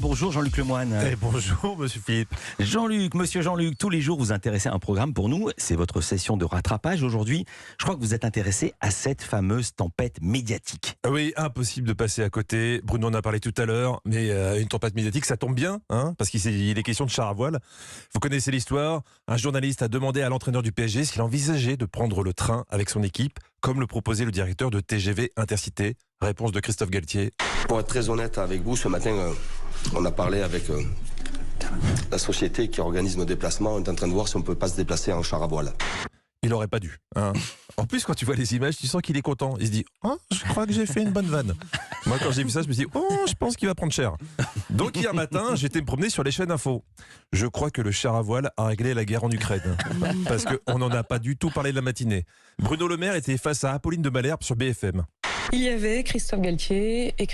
Bonjour Jean-Luc Lemoyne. Bonjour Monsieur Philippe. Monsieur Jean-Luc, tous les jours vous intéressez à un programme pour nous. C'est votre session de rattrapage aujourd'hui. Je crois que vous êtes intéressé à cette fameuse tempête médiatique. Oui, impossible de passer à côté. Bruno en a parlé tout à l'heure, mais une tempête médiatique, ça tombe bien, parce qu'il est question de char à voile. Vous connaissez l'histoire. Un journaliste a demandé à l'entraîneur du PSG s'il envisageait de prendre le train avec son équipe, comme le proposait le directeur de TGV Intercité. Réponse de Christophe Galtier. Pour être très honnête avec vous, ce matin, on a parlé avec la société qui organise nos déplacements. On est en train de voir si on ne peut pas se déplacer en char à voile. Il n'aurait pas dû. En plus, quand tu vois les images, tu sens qu'il est content. Il se dit « je crois que j'ai fait une bonne vanne ». Moi, quand j'ai vu ça, je me suis dit « je pense qu'il va prendre cher ». Donc hier matin, j'étais me promener sur les chaînes info. Je crois que le char à voile a réglé la guerre en Ukraine. Parce qu'on n'en a pas du tout parlé de la matinée. Bruno Le Maire était face à Apolline de Malherbe sur BFM. Il y avait Christophe Galtier et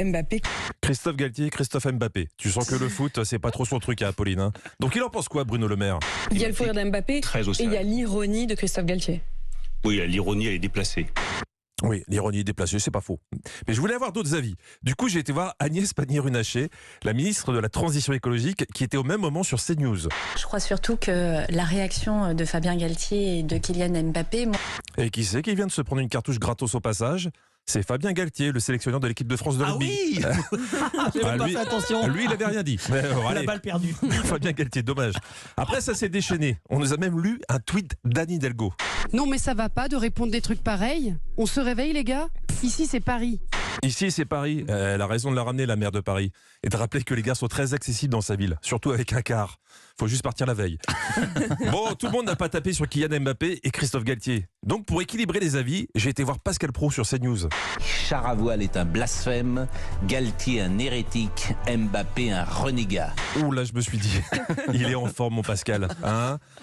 Mbappé. Christophe Galtier, Christophe Mbappé. Tu sens que le foot, c'est pas trop son truc à Apolline. Donc il en pense quoi, Bruno Le Maire? Il y a le fou rire d'Mbappé et il y a l'ironie de Christophe Galtier. Oui, l'ironie, elle est déplacée. Oui, l'ironie est déplacée, c'est pas faux. Mais je voulais avoir d'autres avis. Du coup, j'ai été voir Agnès Pannier-Runacher, la ministre de la Transition écologique, qui était au même moment sur CNews. Je crois surtout que la réaction de Fabien Galtier et de Kylian Mbappé... Et qui c'est qui vient de se prendre une cartouche gratos au passage? C'est Fabien Galtier, le sélectionneur de l'équipe de France de rugby. Ah oui. J'ai même pas fait attention. Lui, il avait rien dit. Mais, la balle perdue. Fabien Galtier, dommage. Après, ça s'est déchaîné. On nous a même lu un tweet d'Anne Hidalgo. Non, mais ça va pas de répondre des trucs pareils. On se réveille, les gars. Ici, c'est Paris. Ici, c'est Paris. Elle a raison de la ramener, la maire de Paris. Et de rappeler que les gars sont très accessibles dans sa ville. Surtout avec un car. Faut juste partir la veille. Bon, tout le monde n'a pas tapé sur Kylian Mbappé et Christophe Galtier. Donc, pour équilibrer les avis, j'ai été voir Pascal Praud sur CNews. Char à voile est un blasphème, Galtier un hérétique, Mbappé un renégat. Ouh là, je me suis dit, il est en forme mon Pascal.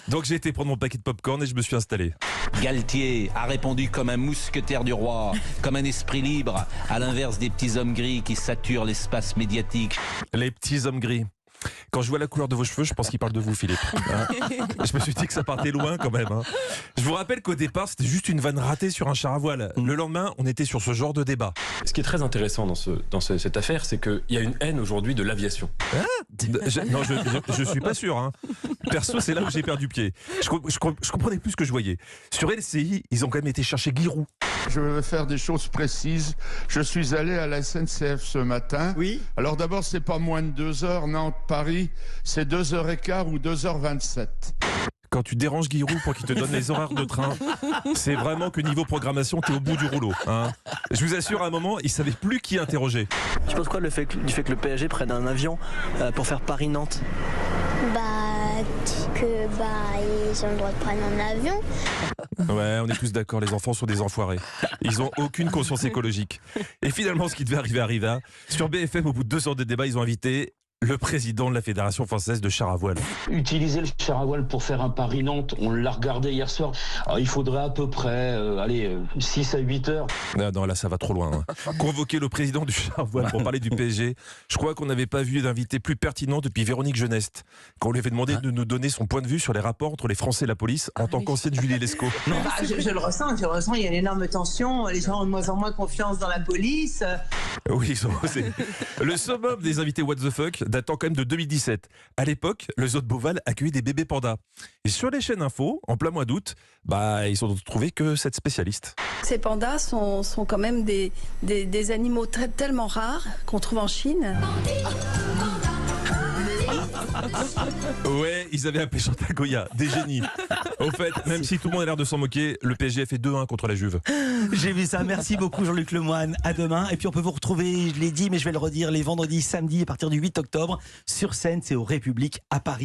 Donc j'ai été prendre mon paquet de popcorn et je me suis installé. Galtier a répondu comme un mousquetaire du roi, comme un esprit libre, à l'inverse des petits hommes gris qui saturent l'espace médiatique. Les petits hommes gris. Quand je vois la couleur de vos cheveux, je pense qu'il parle de vous, Philippe. Je me suis dit que ça partait loin quand même. Je vous rappelle qu'au départ, c'était juste une vanne ratée sur un char à voile. Le lendemain, on était sur ce genre de débat. Ce qui est très intéressant dans cette affaire, c'est qu'il y a une haine aujourd'hui de l'aviation. Non, je suis pas sûr. Perso, c'est là où j'ai perdu pied. Je comprenais plus ce que je voyais. Sur LCI, ils ont quand même été chercher Giroud. Je vais faire des choses précises. Je suis allé à la SNCF ce matin. Oui. Alors d'abord, c'est pas moins de 2 heures. Nantes-Paris, c'est 2h15 ou 2h27. Quand tu déranges Giroud pour qu'il te donne les horaires de train, c'est vraiment que niveau programmation, t'es au bout du rouleau. Je vous assure, à un moment, il savait plus qui interroger. Tu penses quoi du fait que le PSG prenne un avion pour faire Paris-Nantes? Ils ont le droit de prendre un avion. Ouais, on est tous d'accord, les enfants sont des enfoirés. Ils ont aucune conscience écologique. Et finalement, ce qui devait arriver arriva. Sur BFM, au bout de 2 heures de débat, ils ont invité le président de la Fédération française de char à voile. Utiliser le char à voile pour faire un Paris-Nantes, on l'a regardé hier soir. Alors, il faudrait à peu près 6 à 8 heures. Non, là ça va trop loin. Convoquer le président du char à voile pour parler du PSG, je crois qu'on n'avait pas vu d'invité plus pertinent depuis Véronique Jeuneste, quand on lui avait demandé de nous donner son point de vue sur les rapports entre les Français et la police en tant qu'ancienne Julie Lescaut. Je le ressens, il y a une énorme tension, les gens ont de moins en moins confiance dans la police. Oui, ils sont osés. Le summum des invités What the Fuck datant quand même de 2017. À l'époque, le zoo de Beauval accueillait des bébés pandas. Et sur les chaînes info, en plein mois d'août, ils sont trouvés que cette spécialiste. Ces pandas sont quand même des animaux tellement rares qu'on trouve en Chine. Ouais, ils avaient appelé Chantal Goya, des génies. Au fait, même si tout le monde a l'air de s'en moquer, le PSG a fait 2-1 contre la Juve. J'ai vu ça, merci beaucoup Jean-Luc Lemoyne. À demain. Et puis on peut vous retrouver, je l'ai dit, mais je vais le redire, les vendredis, samedis, à partir du 8 octobre, sur scène, c'est au République à Paris.